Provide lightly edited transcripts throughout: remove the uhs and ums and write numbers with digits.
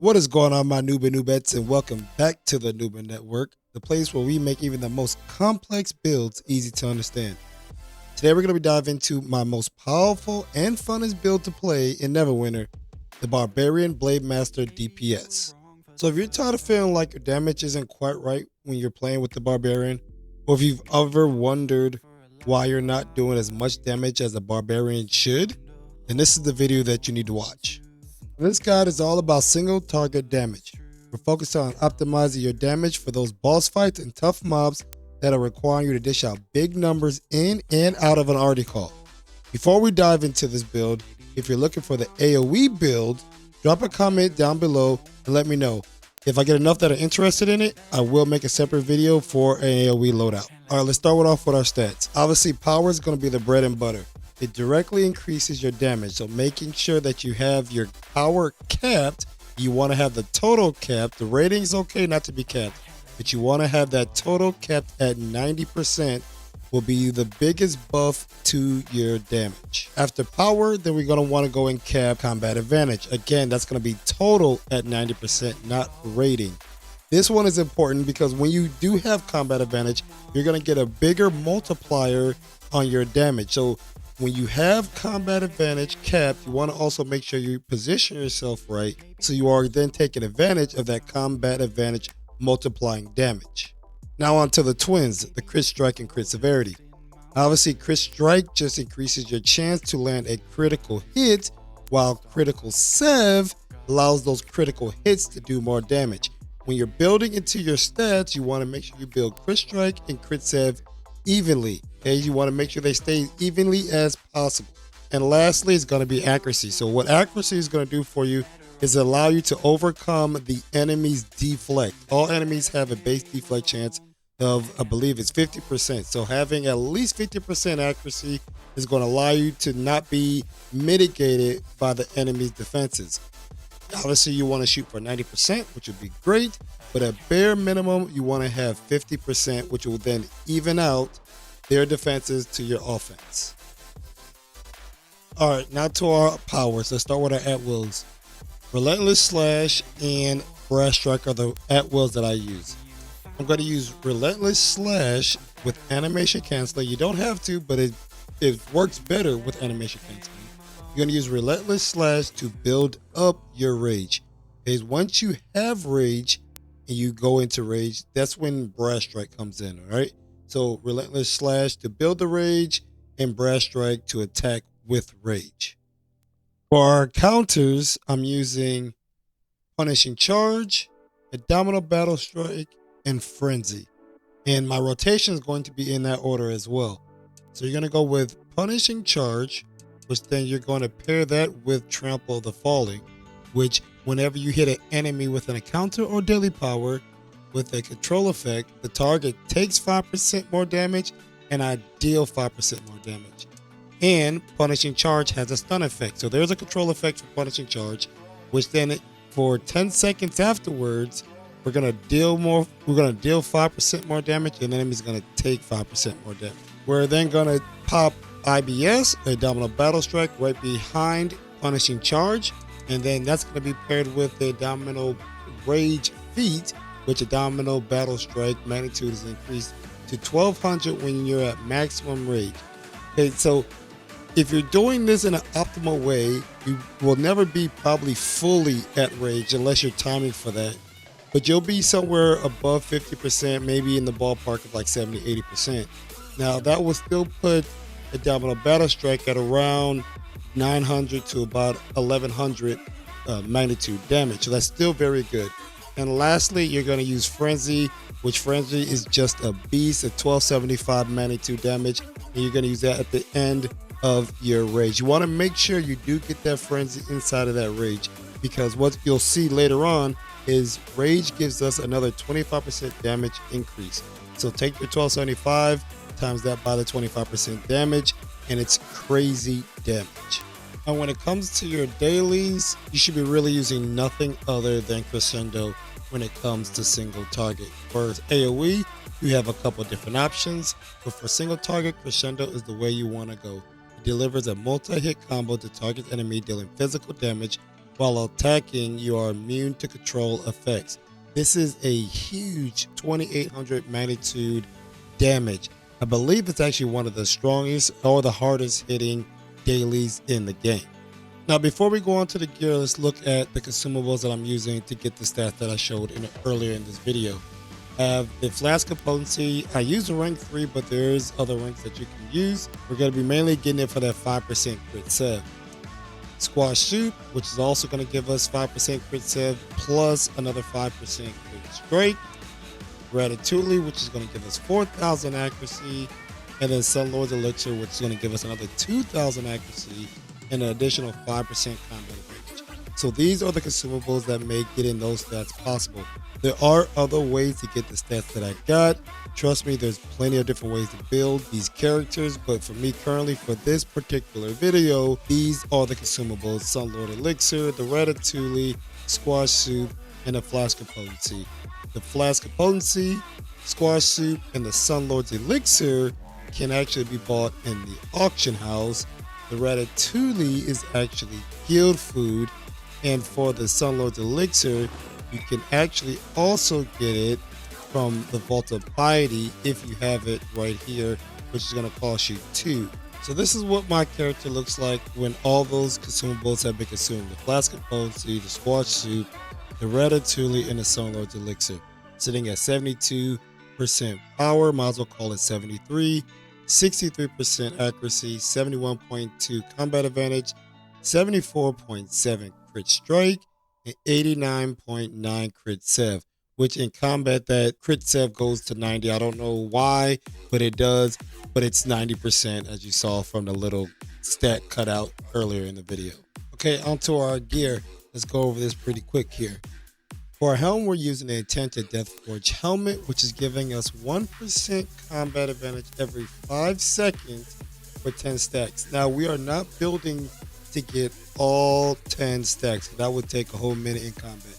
What is going on, my noobets, and welcome back to the Noob Network, the place where we make even the most complex builds easy to understand. Today we're going to be diving into my most powerful and funnest build to play in Neverwinter, the Barbarian Blademaster DPS. So if you're tired of feeling like your damage isn't quite right when you're playing with the Barbarian, or if you've ever wondered why you're not doing as much damage as a Barbarian should, then this is the video that you need to watch. This guide is all about single target damage. We're focused on optimizing your damage for those boss fights and tough mobs that are requiring you to dish out big numbers in and out of an arty call. Before we dive into this build, if you're looking for the AoE build, drop a comment down below and let me know. If I get enough that are interested in it, I will make a separate video for an AoE loadout. Alright, let's start off with our stats. Obviously, power is going to be the bread and butter. It directly increases your damage, so making sure that you have your power capped, you want to have the total capped. The rating is okay not to be capped, but you want to have that total capped at 90% will be the biggest buff to your damage. After power, then we're going to want to go and cap combat advantage. Again, that's going to be total at 90%, not rating. This one is important because when you do have combat advantage, you're going to get a bigger multiplier on your damage. So when you have combat advantage capped, you want to also make sure you position yourself right so you are then taking advantage of that combat advantage multiplying damage. Now on to the twins, the crit strike and crit severity. Obviously, crit strike just increases your chance to land a critical hit, while critical sev allows those critical hits to do more damage. When you're building into your stats, you want to make sure you build crit strike and crit sev evenly. Okay, you want to make sure they stay evenly as possible. And lastly, it's going to be accuracy. So what accuracy is going to do for you is allow you to overcome the enemy's deflect. All enemies have a base deflect chance of, I believe it's 50%. So having at least 50% accuracy is going to allow you to not be mitigated by the enemy's defenses. Obviously, you want to shoot for 90%, which would be great, but at bare minimum, you want to have 50%, which will then even out their defenses to your offense. All right, now to our powers. Let's start with our at-wills. Relentless Slash and Brass Strike are the at-wills that I use. I'm going to use Relentless Slash with animation canceling. You don't have to, but it works better with animation canceling. You're going to use Relentless Slash to build up your rage. Because once you have rage and you go into rage, that's when Brass Strike comes in, all right? So Relentless Slash to build the rage and Brass Strike to attack with rage. For our counters, I'm using Punishing Charge, Abdominal Battle Strike, and Frenzy. And my rotation is going to be in that order as well. So you're going to go with Punishing Charge, which then you're going to pair that with Trample of the Falling, which whenever you hit an enemy with an encounter or daily power with a control effect, the target takes 5% more damage and I deal 5% more damage. And Punishing Charge has a stun effect. So there's a control effect for Punishing Charge, which then for 10 seconds afterwards, we're going to deal 5% more damage and the enemy's going to take 5% more damage. We're then going to pop IBS, Abdominal Battle Strike, right behind Punishing Charge, and then that's going to be paired with the Abdominal Rage Feat, which Abdominal Battle Strike magnitude is increased to 1200 when you're at maximum rage. Okay, so if you're doing this in an optimal way, you will never be probably fully at rage unless you're timing for that, but you'll be somewhere above 50%, maybe in the ballpark of like 70-80%. Now that will still put Abdominal Battle Strike at around 900 to about 1100 magnitude damage, so that's still very good. And lastly, you're going to use Frenzy, which Frenzy is just a beast at 1275 magnitude damage, and you're going to use that at the end of your rage. You want to make sure you do get that Frenzy inside of that rage, because what you'll see later on is rage gives us another 25% damage increase. So take your 1275 times that by the 25% damage, and it's crazy damage. And when it comes to your dailies, you should be really using nothing other than Crescendo when it comes to single target. For AoE, you have a couple different options, but for single target, Crescendo is the way you want to go. It delivers a multi-hit combo to target enemy, dealing physical damage While attacking, you are immune to control effects. This is a huge 2800 magnitude damage. I believe it's actually one of the strongest or the hardest hitting dailies in the game. Now, before we go on to the gear, let's look at the consumables that I'm using to get the stats that I showed earlier in this video. I have the Flask of Potency. I use a rank 3, but there's other ranks that you can use. We're going to be mainly getting it for that 5% crit sev. Squash Soup, which is also going to give us 5% crit sev plus another 5% crit strike. Ratatouille, which is going to give us 4,000 accuracy. And then Sunlord's Elixir, which is going to give us another 2,000 accuracy and an additional 5% combat advantage. So these are the consumables that make getting those stats possible. There are other ways to get the stats that I got. Trust me, there's plenty of different ways to build these characters, but for me currently, for this particular video, these are the consumables: Sunlord Elixir, the Ratatouille, Squash Soup, and the Flask of Potency. The Flask of Potency, Squash Soup, and the Sunlord's Elixir can actually be bought in the auction house. The Ratatouille is actually guild food, and for the Sunlord's Elixir, you can actually also get it from the Vault of Piety if you have it right here, which is going to cost you 2. So this is what my character looks like when all those consumables have been consumed: the Flask of Potency, the Squash Soup, the Ratatouille, and the Sunlord's Elixir. Sitting at 72% power, might as well call it 73, 63% accuracy, 71.2 combat advantage, 74.7 crit strike, and 89.9 crit sev, which in combat that crit sev goes to 90. I don't know why, but it does, but it's 90% as you saw from the little stat cutout earlier in the video. Okay, onto our gear. Let's go over this pretty quick here. For our helm, we're using the Enchanted Deathforge helmet, which is giving us 1% combat advantage every 5 seconds for 10 stacks. Now, we are not building to get all 10 stacks. That would take a whole minute in combat.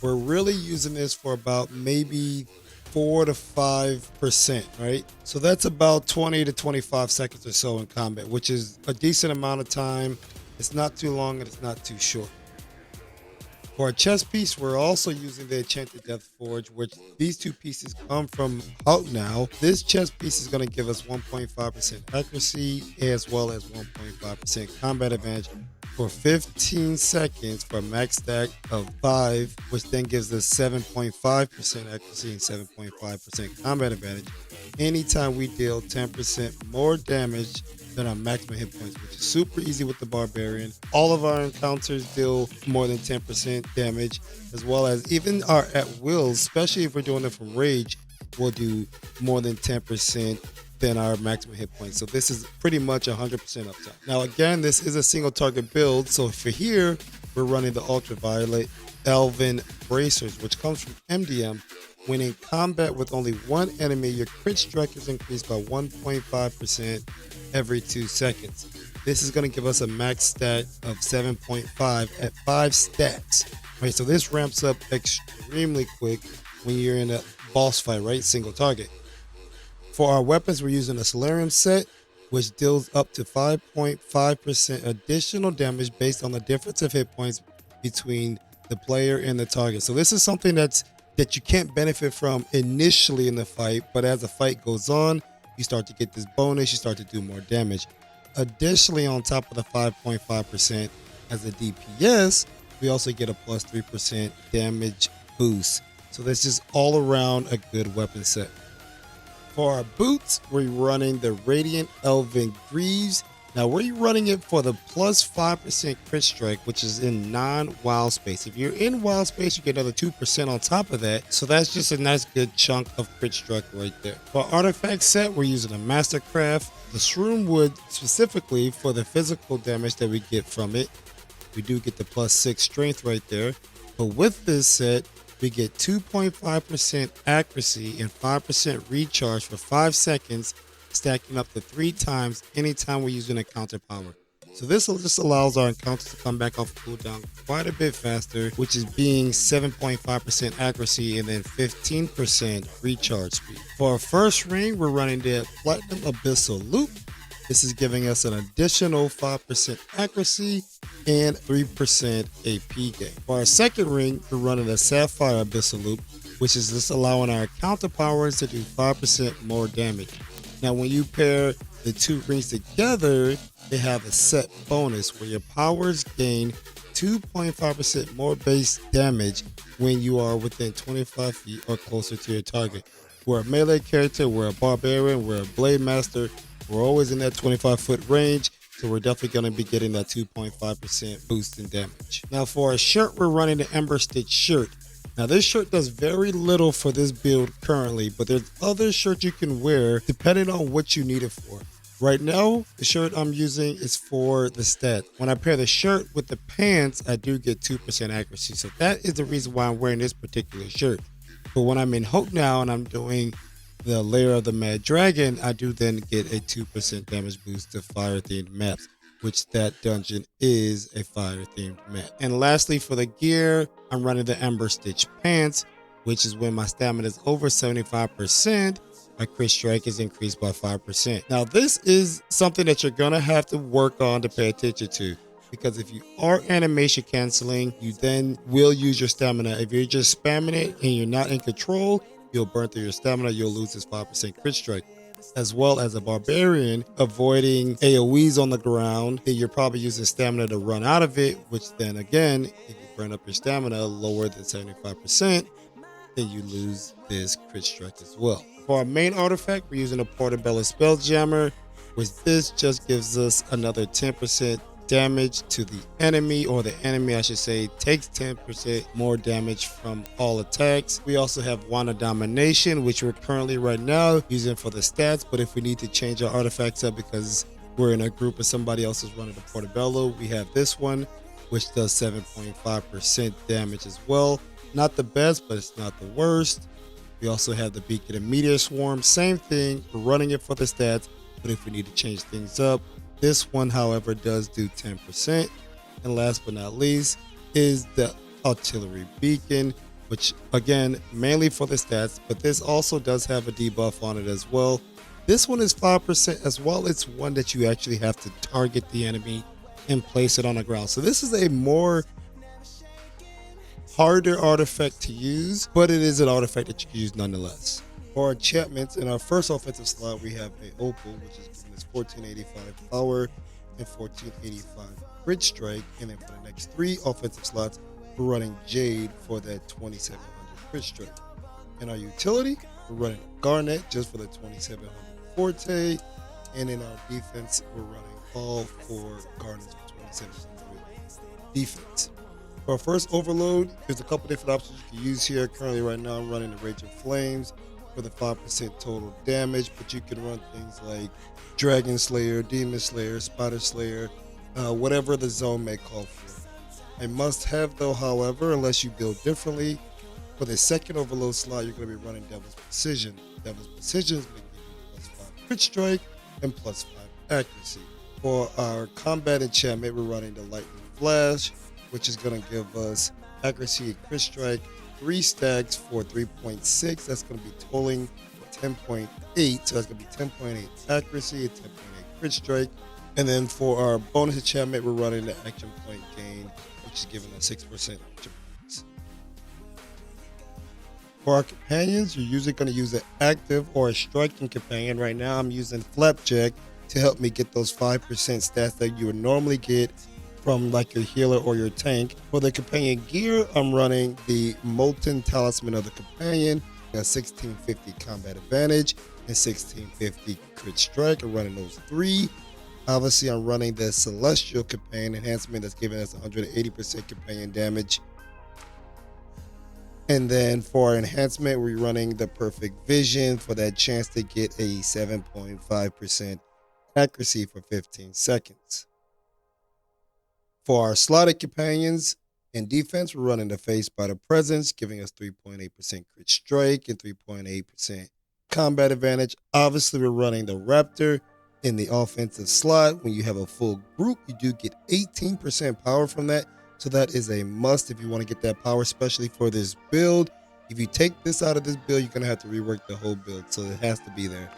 We're really using this for about maybe 4 to 5%, right? So that's about 20 to 25 seconds or so in combat, which is a decent amount of time. It's not too long and it's not too short. For our chest piece, we're also using the Enchanted Deathforge, which these two pieces come from out now. This chest piece is going to give us 1.5% accuracy as well as 1.5% combat advantage for 15 seconds for a max stack of 5, which then gives us 7.5% accuracy and 7.5% combat advantage anytime we deal 10% more damage than our maximum hit points, which is super easy with the Barbarian. All of our encounters deal more than 10% damage, as well as even our at wills, especially if we're doing it from rage, will do more than 10% than our maximum hit points. So this is pretty much 100% uptime. Now again, this is a single target build, so for here, we're running the Ultraviolet Elven Bracers, which comes from MDM. When in combat with only one enemy, your crit strike is increased by 1.5% every 2 seconds. This is going to give us a max stat of 7.5 at 5 stacks. Right, so this ramps up extremely quick when you're in a boss fight, right? Single target. For our weapons, we're using a Solarium set, which deals up to 5.5% additional damage based on the difference of hit points between the player and the target. So this is something that you can't benefit from initially in the fight, but as the fight goes on, you start to get this bonus, you start to do more damage. Additionally, on top of the 5.5% as a DPS, we also get a plus 3% damage boost. So this is all around a good weapon set. For our boots, we're running the Radiant Elven Greaves. Now we're running it for the plus 5% crit strike, which is in non-wild space. If you're in wild space, you get another 2% on top of that. So that's just a nice good chunk of crit strike right there. For our artifact set, we're using a Mastercraft, the Shroom Wood specifically for the physical damage that we get from it. We do get the plus 6 strength right there. But with this set, we get 2.5% accuracy and 5% recharge for 5 seconds, stacking up to 3 times anytime we're using a counter power. So this just allows our encounters to come back off cooldown quite a bit faster, which is being 7.5% accuracy and then 15% recharge speed. For our first ring, we're running the Platinum Abyssal Loop. This is giving us an additional 5% accuracy and 3% AP gain. For our second ring, we're running a Sapphire Abyssal Loop, which is just allowing our counter powers to do 5% more damage. Now, when you pair the two rings together, they have a set bonus where your powers gain 2.5% more base damage when you are within 25 feet or closer to your target. We're a melee character, we're a barbarian, we're a Blademaster. We're always in that 25-foot range, so we're definitely going to be getting that 2.5% boost in damage. Now for our shirt, we're running the Ember Stitch shirt. Now this shirt does very little for this build currently, but there's other shirts you can wear depending on what you need it for. Right now, the shirt I'm using is for the stat. When I pair the shirt with the pants, I do get 2% accuracy. So that is the reason why I'm wearing this particular shirt. But when I'm in Hope now and I'm doing the Lair of the Mad Dragon, I do then get a 2% damage boost to fire-themed maps, which that dungeon is a fire-themed map. And lastly, for the gear, I'm running the Ember Stitch pants, which is when my stamina is over 75%. My crit strike is increased by 5%. Now, this is something that you're gonna have to work on to pay attention to, because if you are animation canceling, you then will use your stamina. If you're just spamming it and you're not in control, you'll burn through your stamina, you'll lose this 5% crit strike. As well as a barbarian, avoiding AoEs on the ground, then you're probably using stamina to run out of it, which then again, if you burn up your stamina lower than 75%, then you lose this crit strike as well. For our main artifact, we're using a Portobello Spelljammer, which this just gives us another 10% damage to the enemy, or the enemy I should say takes 10% more damage from all attacks. We also have Wand of Domination, which we're currently right now using for the stats, but if we need to change our artifacts up because we're in a group and somebody else is running the Portobello, we have this one, which does 7.5% damage as well. Not the best, but it's not the worst. We also have the Beacon of Meteor Swarm, same thing, we're running it for the stats, but if we need to change things up, this one, however, does do 10%. And last but not least is the Artillery Beacon, which again, mainly for the stats, but this also does have a debuff on it as well. This one is 5% as well. It's one that you actually have to target the enemy and place it on the ground. So this is a more harder artifact to use, but it is an artifact that you can use nonetheless. For our enchantments, in our first offensive slot, we have a Opal, which is giving us 1485 power and 1485 crit strike. And then for the next three offensive slots, we're running Jade for that 2700 crit strike. In our utility, we're running Garnet just for the 2700 forte. And in our defense, we're running all four Garnets for 2700 defense. For our first overload, there's a couple different options you can use here. Currently, right now, I'm running the Rage of Flames for the 5% total damage, but you can run things like Dragon Slayer, Demon Slayer, Spider Slayer, whatever the zone may call for. A must-have, though, however, unless you build differently, for the second overload slot, you're going to be running Devil's Precision. Devil's Precision is going to give you +5 crit strike and +5 accuracy. For our combat enchantment, we're running the Lightning Flash, which is going to give us accuracy and crit strike 3 stacks for 3.6. That's going to be totaling 10.8. So that's going to be 10.8 accuracy and 10.8 crit strike. And then for our bonus enchantment, we're running the action point gain, which is giving us 6% action points. For our companions, you're usually going to use an active or a striking companion. Right now, I'm using Flapjack to help me get those 5% stats that you would normally get from like your healer or your tank. For the companion gear, I'm running the Molten Talisman of the Companion, a 1650 combat advantage and 1650 crit strike. I'm running those three. Obviously, I'm running the Celestial Companion enhancement that's giving us 180% companion damage. And then for our enhancement, we're running the Perfect Vision for that chance to get a 7.5% accuracy for 15 seconds. For our slotted companions in defense, we're running the Face Spider Presence, giving us 3.8% crit strike and 3.8% combat advantage. Obviously, we're running the Raptor in the offensive slot. When you have a full group, you do get 18% power from that. So that is a must if you want to get that power, especially for this build. If you take this out of this build, you're going to have to rework the whole build. So it has to be there.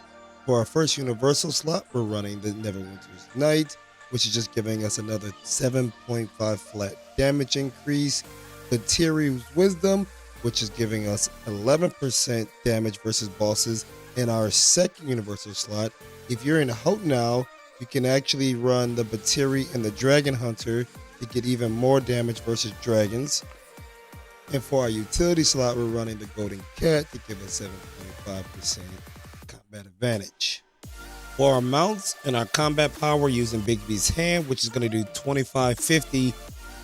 For our first universal slot, we're running the Neverwinter's Night, which is just giving us another 7.5 flat damage increase. Batiri's Wisdom, which is giving us 11% damage versus bosses in our second universal slot. If you're in Hope now, you can actually run the Batiri and the Dragon Hunter to get even more damage versus dragons. And for our utility slot, we're running the Golden Cat to give us 7.5% combat advantage. For our mounts and our combat power, we're using Big B's Hand, which is going to do 2550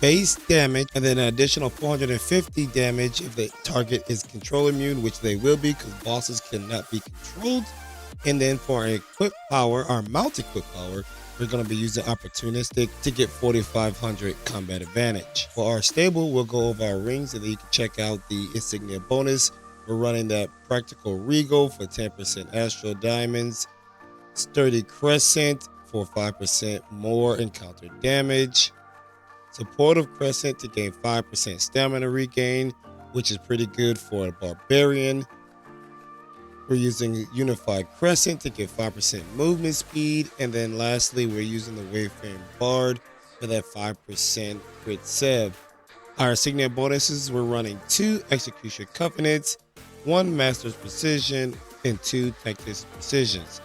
base damage, and then an additional 450 damage if the target is control immune, which they will be because bosses cannot be controlled. And then for our equip power, our mount equip power, we're going to be using Opportunistic to get 4500 combat advantage. For our stable, we'll go over our rings and then you can check out the insignia bonus. We're running that Practical Regal for 10% Astral Diamonds, Sturdy Crescent for 5% more encounter damage, Supportive Crescent to gain 5% stamina regain, which is pretty good for a Barbarian. We're using Unified Crescent to get 5% movement speed. And then lastly, we're using the Wayfaring Bard for that 5% crit save. Our insignia bonuses, we're running 2 Execution Covenants, 1 Master's Precision, and 2 Tactician Precisions.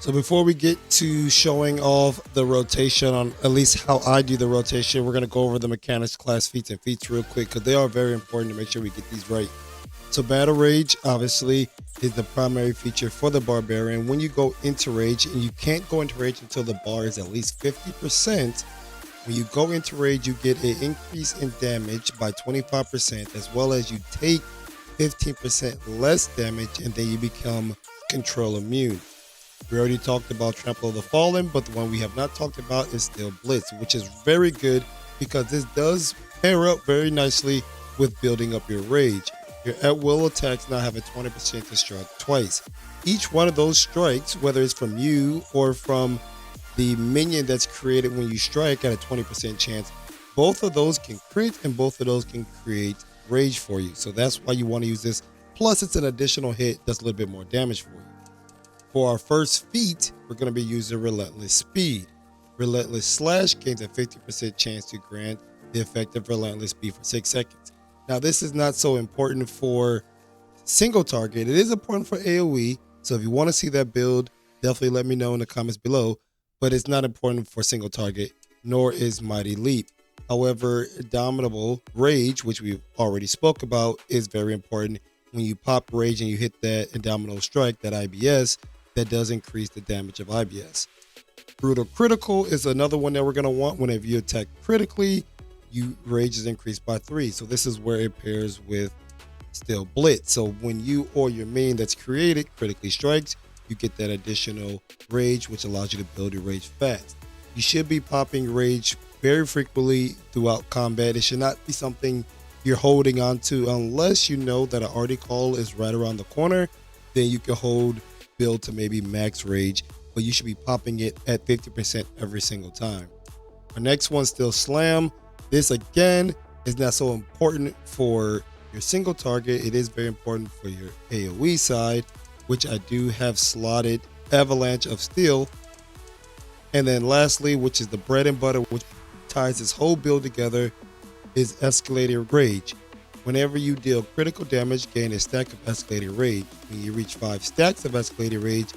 So before we get to showing off the rotation on at least how I do the rotation, we're going to go over the mechanics, class feats, and feats real quick because they are very important to make sure we get these right. So Battle Rage, obviously, is the primary feature for the Barbarian. When you go into Rage, and you can't go into Rage until the bar is at least 50%, when you go into Rage, you get an increase in damage by 25%, as well as you take 15% less damage, and then you become control immune. We already talked about Trample of the Fallen, but the one we have not talked about is still Blitz, which is very good because this does pair up very nicely with building up your Rage. Your at-will attacks now have a 20% to strike twice. Each one of those strikes, whether it's from you or from the minion that's created when you strike at a 20% chance, both of those can crit and both of those can create Rage for you. So that's why you want to use this. Plus, it's an additional hit that's a little bit more damage for you. For our first feat, we're going to be using Relentless Speed. Relentless Slash gains a 50% chance to grant the effect of Relentless Speed for 6 seconds. Now, this is not so important for single target. It is important for AoE. So if you want to see that build, definitely let me know in the comments below. But it's not important for single target, nor is Mighty Leap. However, Indomitable Rage, which we've already spoke about, is very important. When you pop Rage and you hit that Indomitable Strike, that IBS, that does increase the damage of IBS. Brutal Critical is another one that we're going to want. Whenever you attack critically, you Rage is increased by 3. So this is where it pairs with still Blitz. So when you or your main that's created critically strikes, you get that additional Rage, which allows you to build your Rage fast. You should be popping Rage very frequently throughout combat. It should not be something you're holding on to unless you know that an Artie Call is right around the corner. Then you can hold build to maybe max Rage, but you should be popping it at 50% every single time. Our next one's still Slam. This again is not so important for your single target. It is very important for your AoE side, which I do have slotted Avalanche of Steel. And then lastly, which is the bread and butter, which ties this whole build together, is Escalated Rage. Whenever you deal critical damage, gain a stack of Escalated Rage. When you reach 5 stacks of Escalated Rage,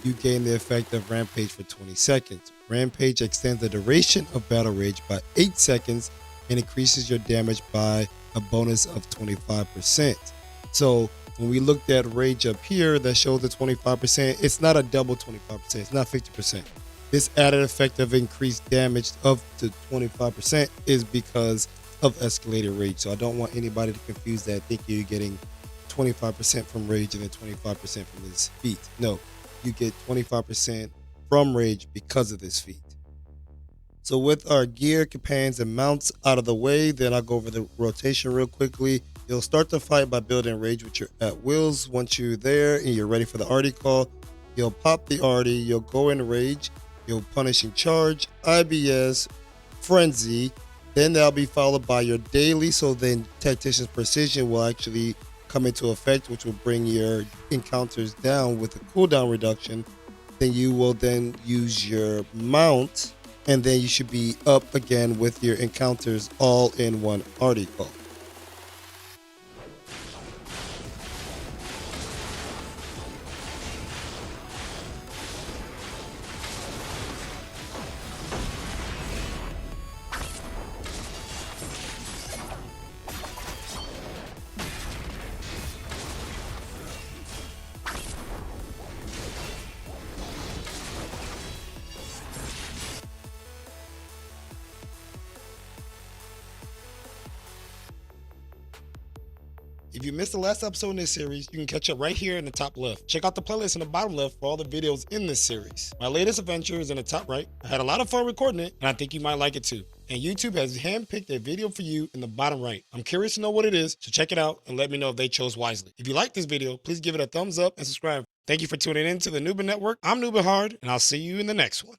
you gain the effect of Rampage for 20 seconds. Rampage extends the duration of Battle Rage by 8 seconds and increases your damage by a bonus of 25%. So when we looked at Rage up here, that shows the 25%. It's not a double 25%. It's not 50%. This added effect of increased damage up to 25% is because of Escalated Rage. So I don't want anybody to confuse that, thinking you're getting 25% from Rage and then 25% from this feat. No, you get 25% from Rage because of this feat. So with our gear, companions, and mounts out of the way, then I'll go over the rotation real quickly. You'll start the fight by building Rage with your at-wills. Once you're there and you're ready for the Artie Call, you'll pop the Artie, you'll go in Rage, you'll Punishing Charge, IBS, Frenzy, then that'll be followed by your daily. So then Tactician's Precision will actually come into effect, which will bring your encounters down with a cooldown reduction. Then you will then use your mount and then you should be up again with your encounters all in one article. If you missed the last episode in this series, you can catch up right here in the top left. Check out the playlist in the bottom left for all the videos in this series. My latest adventure is in the top right. I had a lot of fun recording it, and I think you might like it too. And YouTube has handpicked a video for you in the bottom right. I'm curious to know what it is, so check it out and let me know if they chose wisely. If you like this video, please give it a thumbs up and subscribe. Thank you for tuning in to the Newbin Network. I'm Newbin Hard, and I'll see you in the next one.